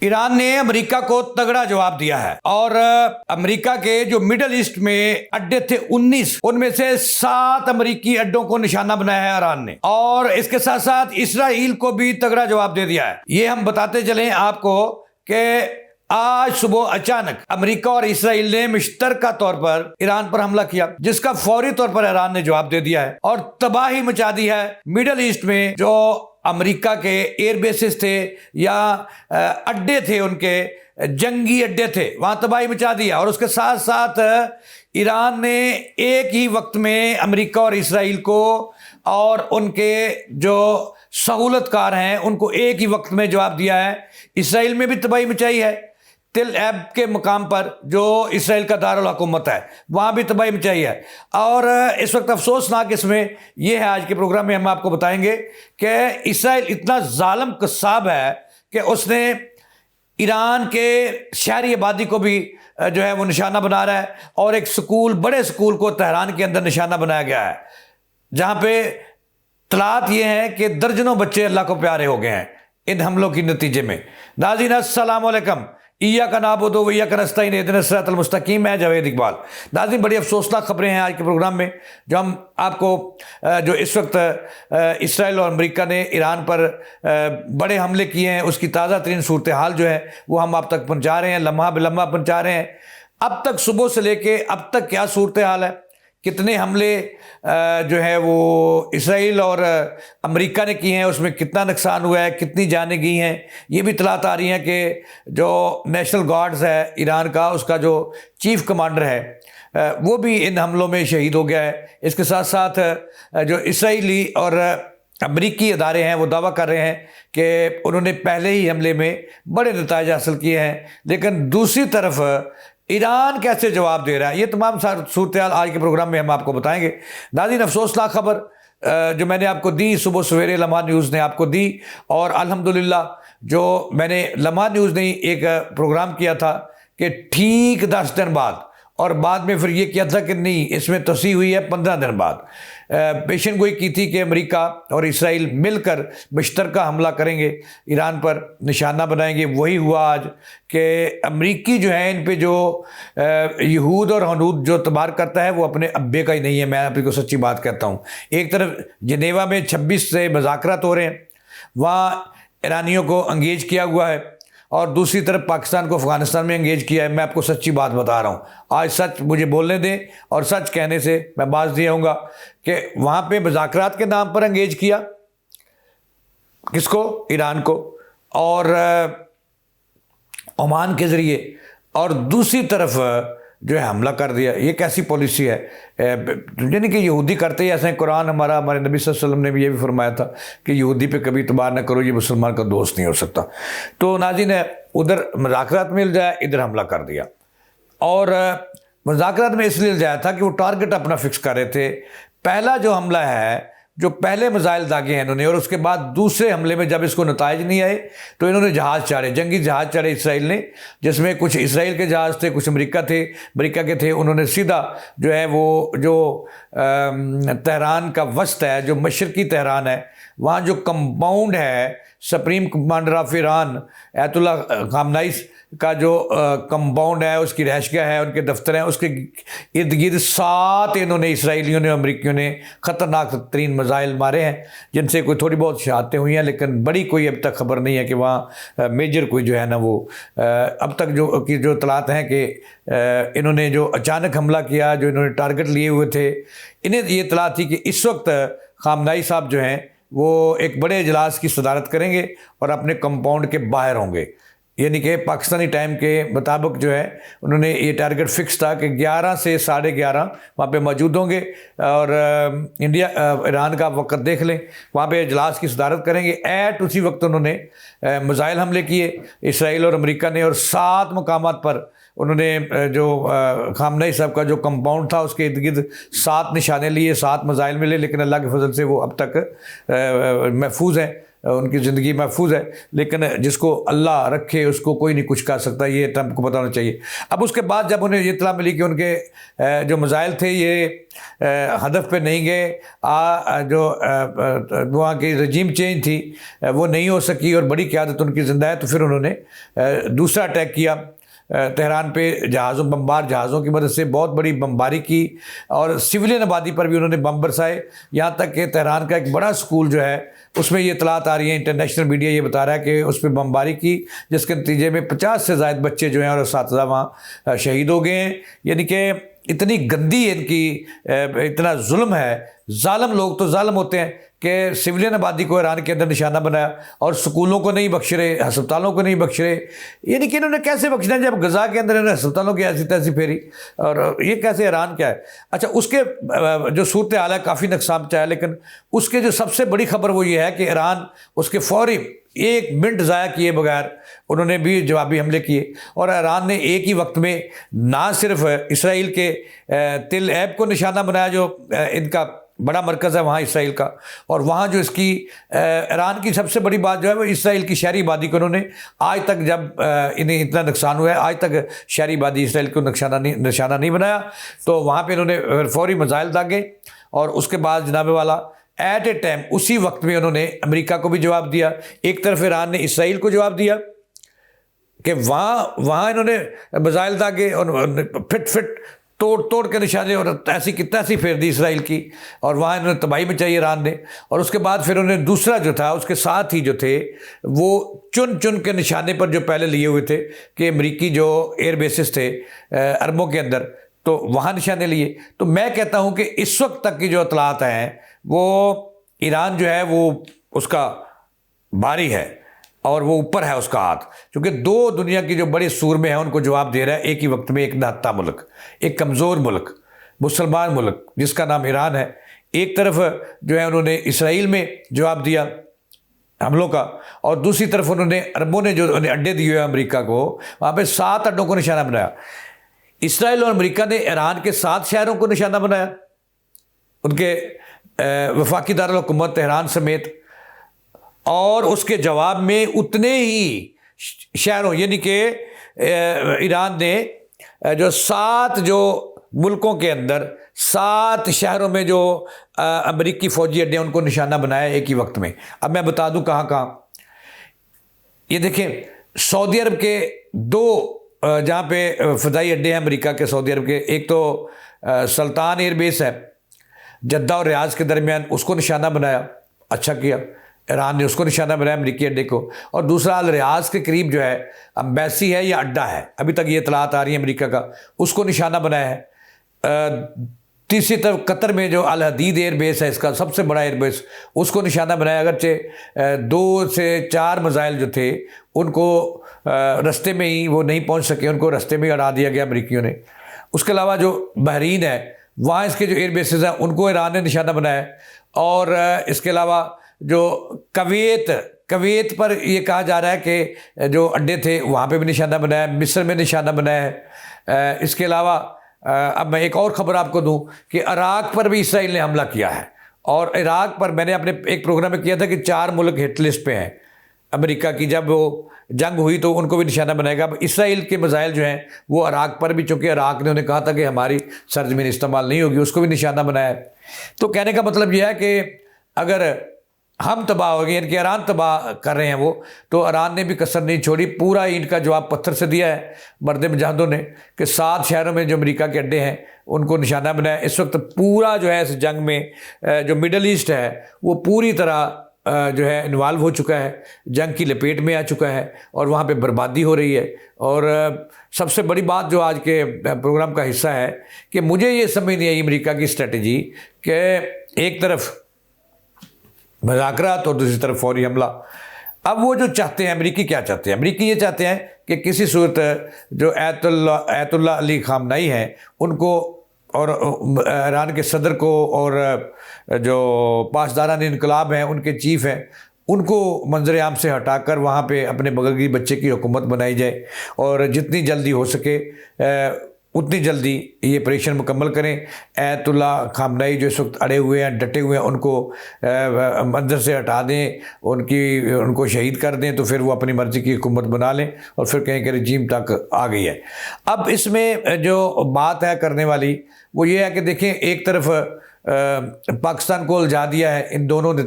Iran ने America को तगड़ा जवाब दिया है और अमेरिका के जो मिडिल ईस्ट में अड्डे थे 19, उनमें से 7 अमेरिकी अड्डों को निशाना बनाया है ईरान ने। और इसके साथ साथ इसराइल को भी तगड़ा जवाब दे दिया है। ये हम बताते चले आपको कि आज सुबह अचानक अमेरिका और इसराइल ने मुश्तरका तौर पर ईरान पर हमला किया, जिसका फौरी तौर पर ईरान ने जवाब दे दिया है और तबाही मचा दी है। मिडिल ईस्ट में जो अमेरिका के एयरबेसेस थे या अड्डे थे, उनके जंगी अड्डे थे, वहां तबाही मचा दिया। और उसके साथ साथ ईरान ने एक ही वक्त में अमेरिका और इसराइल को और उनके जो सहूलतकार हैं उनको एक ही वक्त में जवाब दिया है। इसराइल में भी तबाही मचाई है। तिल एब के मुकाम पर जो इसराइल का दारुल हुकूमत है वहाँ भी तबाही मचाई है। और इस वक्त अफसोसनाक इसमें यह है, आज के प्रोग्राम में हम आपको बताएंगे कि इसराइल इतना जालिम कसाब है कि उसने ईरान के शहरी आबादी को भी जो है वो निशाना बना रहा है। और एक स्कूल, बड़े स्कूल को तेहरान के अंदर निशाना बनाया गया है, जहाँ पे तलात ये है कि दर्जनों बच्चे अल्लाह को प्यारे हो गए हैं इन हमलों के नतीजे में। नाज़रीन अस्सलाम वालेकुम, इय्याका नअबुदु व इय्याका नस्तईन इहदिनस सिरातल मुस्तकीम। मैं जावेद इकबाल। नाज़रीन, बड़ी अफसोसनाक खबरें हैं आज के प्रोग्राम में, जो हम आपको जो इस वक्त इसराइल और अमेरिका ने ईरान पर बड़े हमले किए हैं उसकी ताज़ा तरीन सूरत हाल जो है वो हम आप तक पहुँचा रहे हैं, लम्हा बिलम्हा पहुँचा रहे हैं। अब तक सुबह से लेके अब तक क्या सूरत हाल है, कितने हमले जो है वो इसराइल और अमेरिका ने किए हैं, उसमें कितना नुकसान हुआ है, कितनी जानें गई हैं, ये भी इतलात आ रही हैं कि जो नेशनल गार्ड्स है ईरान का, उसका जो चीफ कमांडर है वो भी इन हमलों में शहीद हो गया है। इसके साथ साथ जो इसराइली और अमेरिकी अदारे हैं वो दावा कर रहे हैं कि उन्होंने पहले ही हमले में बड़े नतीजे हासिल किए हैं। लेकिन दूसरी तरफ ईरान कैसे जवाब दे रहा है, ये तमाम सूरत आज के प्रोग्राम में हम आपको बताएंगे। नाज़रीन, अफसोसनाक खबर जो मैंने आपको दी सुबह सवेरे, लम्हा न्यूज़ ने आपको दी। और अल्हम्दुलिल्लाह जो मैंने लम्हा न्यूज़ ने एक प्रोग्राम किया था कि ठीक 10 दिन बाद, और बाद में फिर ये किया था कि नहीं, इसमें तोसी हुई है 15 दिन बाद, पेशन गोई की थी कि अमेरिका और इसराइल मिलकर मुश्तरका हमला करेंगे, ईरान पर निशाना बनाएंगे। वही हुआ आज कि अमेरिकी जो है इन पे जो यहूद और हनूद जो तबार करता है वो अपने अब्बे का ही नहीं है। मैं आपको सच्ची बात कहता हूँ। एक तरफ जिनेवा में 26 से मुज़ाकरात हो रहे हैं, वहाँ ईरानियों को एंगेज किया हुआ है, और दूसरी तरफ पाकिस्तान को अफ़गानिस्तान में एंगेज किया है। मैं आपको सच्ची बात बता रहा हूँ, आज सच मुझे बोलने दें, और सच कहने से मैं बाज नहीं आऊँगा कि वहाँ पे मुज़ाकरात के नाम पर एंगेज किया किसको, ईरान को, और ओमान के ज़रिए, और दूसरी तरफ जो है हमला कर दिया। ये कैसी पॉलिसी है? यानी कि यहूदी करते ही ऐसे। कुरान हमारे नबी सल्लल्लाहु अलैहि वसल्लम ने भी ये भी फरमाया था कि यहूदी पे कभी इतबार न करो, ये मुसलमान का दोस्त नहीं हो सकता। तो नाज़रीन, उधर मुज़ाकरात मिल जाए, इधर हमला कर दिया। और मुज़ाकरात में इसलिए जाया था कि वो टारगेट अपना फिक्स कर रहे थे। पहला जो हमला है, जो पहले मिसाइल दागे हैं इन्होंने, और उसके बाद दूसरे हमले में जब इसको नताइज नहीं आए तो इन्होंने जहाज़ चाड़े, जंगी जहाज़ चाड़े इसराइल ने, जिसमें कुछ इसराइल के जहाज़ थे, कुछ अमेरिका के थे। उन्होंने सीधा जो है वो जो तेहरान का वस्त है, जो मशरकी तेहरान है, वहाँ जो कंपाउंड है supreme commander of Iran ayatollah खामनाई का जो कंपाउंड है, उसकी रहशगाह है, उनके दफ्तर हैं, उसके इर्द गिर्द 7 इन्होंने इसराइलियों ने, अमरीकियों ने ख़तरनाक तरीन मिसाइल मारे हैं, जिनसे कोई थोड़ी बहुत शहादतें हुई हैं, लेकिन बड़ी कोई अब तक खबर नहीं है कि वहाँ मेजर कोई जो है ना वो अब तक जो तलात हैं कि इन्होंने जो अचानक हमला किया, जो इन्होंने टारगेट लिए हुए थे, इन्हें ये तलात थी कि इस वक्त खामनाई साहब जो हैं वो एक बड़े इजलास की सदारत करेंगे और अपने कंपाउंड के बाहर होंगे। यानी कि पाकिस्तानी टाइम के मुताबिक जो है उन्होंने ये टारगेट फिक्स था कि 11 से 11:30 वहाँ पे मौजूद होंगे। और ईरान का वक्त देख लें, वहाँ पे इजलास की सदारत करेंगे। एट उसी वक्त उन्होंने मिसाइल हमले किए इसराइल और अमेरिका ने, और 7 मकामात पर उन्होंने जो खामनेई साहब का जो कंपाउंड था उसके इर्द गिर्द 7 निशाने लिए, 7 मिसाइल मिले, लेकिन अल्लाह के फजल से वो अब तक महफूज हैं। उनकी ज़िंदगी महफूज है, लेकिन जिसको अल्लाह रखे उसको कोई नहीं कुछ कर सकता, ये ट्रंप को पता होना चाहिए। अब उसके बाद जब उन्हें ये इत्तला मिली कि उनके जो मिसाइल थे ये हदफ पे नहीं गए, जो वहाँ की रजीम चेंज थी वो नहीं हो सकी और बड़ी क़यादत उनकी ज़िंदा है, तो फिर उन्होंने दूसरा अटैक किया तेहरान पे जहाज़ों, बमबार जहाज़ों की मदद से बहुत बड़ी बमबारी की और सिविलियन आबादी पर भी उन्होंने बम बरसाए। यहाँ तक कि तेहरान का एक बड़ा स्कूल जो है उसमें ये इतलात आ रही है, इंटरनेशनल मीडिया ये बता रहा है कि उस पर बमबारी की, जिसके नतीजे में 50 से ज़ायद बच्चे जो हैं और असातिज़ा वहाँ शहीद हो गए हैं। यानी कि इतनी गंदी इनकी, इतना जुल्म है। जालिम लोग तो जालिम होते हैं कि सिविलियन आबादी को ईरान के अंदर निशाना बनाया और स्कूलों को नहीं बख्श रहे, हस्पतालों को नहीं बख्श रहे। यानी कि इन्होंने कैसे बख्शना है जब गज़ा के अंदर इन्होंने हस्पतालों की ऐसी तैसी फेरी, और ये कैसे ईरान क्या है। अच्छा, उसके जो सूरत हाल है काफ़ी नुकसान पहुंचा है, लेकिन उसके जो सबसे बड़ी खबर वो ये है कि ईरान उसके फौरी 1 मिनट ज़ाया किए बगैर उन्होंने भी जवाबी हमले किए, और ईरान ने एक ही वक्त में ना सिर्फ इसराइल के तिल ऐब को निशाना बनाया, जो इनका बड़ा मरकज़ है वहाँ इसराइल का, और वहाँ जो इसकी ईरान की सबसे बड़ी बात जो है वो इसराइल की शहरी आबादी को उन्होंने आज तक, जब इन्हें इतना नुकसान हुआ है, आज तक शहरी आबादी इसराइल को निशाना नहीं बनाया। तो वहाँ पे इन्होंने फौरी मिसाइल दागे, और उसके बाद जनाब वाला एट ए टाइम उसी वक्त में उन्होंने अमेरिका को भी जवाब दिया। एक तरफ ईरान ने इसराइल को जवाब दिया कि वहाँ इन्होंने मिसाइल दागे और फिट तोड़ के निशाने और ऐसी की तैसी फेर दी इसराइल की, और वहाँ इन्होंने तबाही मचाई ईरान ने। और उसके बाद फिर उन्होंने दूसरा जो था उसके साथ ही जो थे वो चुन के निशाने पर जो पहले लिए हुए थे कि अमरीकी जो एयर बेसिस थे अरबों के अंदर, तो वहाँ निशाने लिए। तो मैं कहता हूँ कि इस वक्त तक की जो इतलात हैं वो ईरान जो है वो उसका बारी है और वो ऊपर है उसका हाथ, क्योंकि 2 दुनिया की जो बड़े सूरमे हैं उनको जवाब दे रहा है एक ही वक्त में। एक निहत्था मुल्क, एक कमज़ोर मुल्क, मुसलमान मुल्क जिसका नाम ईरान है। एक तरफ जो है उन्होंने इसराइल में जवाब दिया हमलों का, और दूसरी तरफ उन्होंने अरबों ने जो उन्हें अड्डे दिए हुए अमेरिका को, वहाँ पे 7 अड्डों को निशाना बनाया। इसराइल और अमेरिका ने ईरान के 7 शहरों को निशाना बनाया, उनके वफाकी दारुल हुकूमत तेहरान समेत, और उसके जवाब में उतने ही शहरों, यानी कि ईरान ने जो 7 जो मुल्कों के अंदर 7 शहरों में जो अमेरिकी फ़ौजी अड्डे उनको निशाना बनाया एक ही वक्त में। अब मैं बता दूं कहाँ कहाँ। ये देखें, सऊदी अरब के 2 जहाँ पे फ़ज़ाई अड्डे हैं अमेरिका के, सऊदी अरब के, एक तो सुल्तान एयरबेस है जद्दा और रियाज के दरमियान, उसको निशाना बनाया, अच्छा किया। ईरान ने उसको निशाना बनाया अमरीकी अड्डे को। और दूसरा अल रियाज के करीब जो है अम्बेसी है या अड्डा है, अभी तक ये इतलात आ रही है अमेरिका का, उसको निशाना बनाया है। तीसरी तरफ कतर में जो अल हदीद एयरबेस है, इसका सबसे बड़ा एयरबेस, उसको निशाना बनाया। अगरचे 2 से 4 मिसाइल जो थे उनको रास्ते में ही वो नहीं पहुंच सके, उनको रास्ते में ही उड़ा दिया गया अमरीकियों ने। उसके अलावा जो बहरीन है वहाँ इसके जो एयरबेसेस हैं उनको ईरान ने निशाना बनाया। और इसके अलावा जो कवेत पर ये कहा जा रहा है कि जो अड्डे थे वहाँ पे भी निशाना बनाया, मिस्र में निशाना बनाया है। इसके अलावा अब मैं एक और ख़बर आपको दूं कि इराक़ पर भी इसराइल ने हमला किया है, और इराक़ पर मैंने अपने एक प्रोग्राम में किया था कि 4 मुल्क हिट लिस्ट पे हैं अमेरिका की। जब वो जंग हुई तो उनको भी निशाना बनाएगा। अब इसराइल के मिसाइल जो हैं वो इराक़ पर भी, चूँकि इराक़ ने उन्हें कहा था कि हमारी सरजमीन इस्तेमाल नहीं होगी, उसको भी निशाना बनाया है। तो कहने का मतलब यह है कि अगर हम तबाह हो गए, इनके ईरान तबाह कर रहे हैं वो, तो ईरान ने भी कसर नहीं छोड़ी, पूरा इनका जवाब पत्थर से दिया है मर्द मुजाहिदों ने कि 7 शहरों में जो अमेरिका के अड्डे हैं उनको निशाना बनाया। इस वक्त पूरा जो है इस जंग में जो मिडल ईस्ट है वो पूरी तरह जो है इन्वॉल्व हो चुका है, जंग की लपेट में आ चुका है, और वहाँ पे बर्बादी हो रही है। और सबसे बड़ी बात जो आज के प्रोग्राम का हिस्सा है कि मुझे ये समझ नहीं आई अमेरिका की स्ट्रेटजी कि एक तरफ मुज़ाकरात और दूसरी तरफ फौरी हमला। अब वो जो चाहते हैं, अमरीकी क्या चाहते हैं? अमरीकी ये चाहते हैं कि किसी सूरत जो आयतुल्ला अली ख़ामनेई हैं उनको और ईरान के सदर को और जो पासदारान इनकलाब हैं उनके चीफ़ हैं उनको मंजर आम से हटाकर वहाँ पे अपने बगल की बच्चे की हुकूमत बनाई जाए, और जितनी जल्दी हो सके उतनी जल्दी ये ऑपरेशन मुकम्मल करें। अयतुल्ला खामनेई जो इस वक्त अड़े हुए हैं, डटे हुए हैं, उनको मंदिर से हटा दें, उनको शहीद कर दें, तो फिर वो अपनी मर्ज़ी की हुकूमत बना लें और फिर कहीं कि रजीम तक आ गई है। अब इसमें जो बात है करने वाली वो ये है कि देखें, एक तरफ पाकिस्तान को उलझा दिया है इन दोनों ने,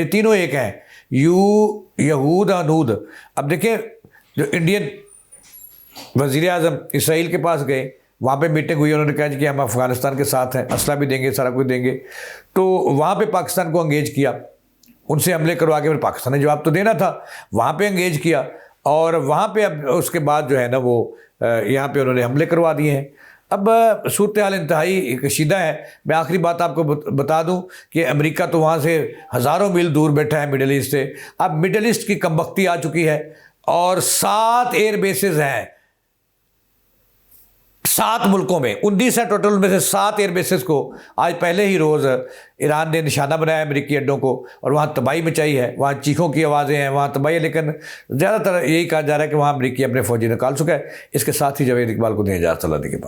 तीनों एक हैं, यहूद अनूद। अब देखें, जो इंडियन वज़ीर आज़म इसराइल के पास गए, वहाँ पे मीटिंग हुई, उन्होंने कहा कि हम अफ़गानिस्तान के साथ हैं, असला भी देंगे, सारा कुछ देंगे। तो वहाँ पे पाकिस्तान को एंगेज किया, उनसे हमले करवा के फिर पाकिस्तान ने जवाब तो देना था, वहाँ पे एंगेज किया, और वहाँ पे अब उसके बाद जो है ना वो यहाँ पे उन्होंने हमले करवा दिए हैं। अब सूरत हाल इंतहाई कशीदा है। मैं आखिरी बात आपको बता दूं कि अमेरिका तो वहाँ से हज़ारों मील दूर बैठा है मिडल ईस्ट से। अब मिडल ईस्ट की कमबख्ती आ चुकी है और 7 एयर बेसेस हैं 7 मुल्कों में, 19 है टोटल, में से 7 एयर बेसेस को आज पहले ही रोज़ ईरान ने निशाना बनाया अमेरिकी अड्डों को, और वहाँ तबाही मचाई है, वहाँ चीखों की आवाज़ें हैं, वहाँ तबाही है। लेकिन ज़्यादातर यही कहा जा रहा है कि वहाँ अमेरिकी अपने फ़ौजी निकाल चुका है। इसके साथ ही जावेद इकबाल को दें इजाज़त, अल्लाह के बाद।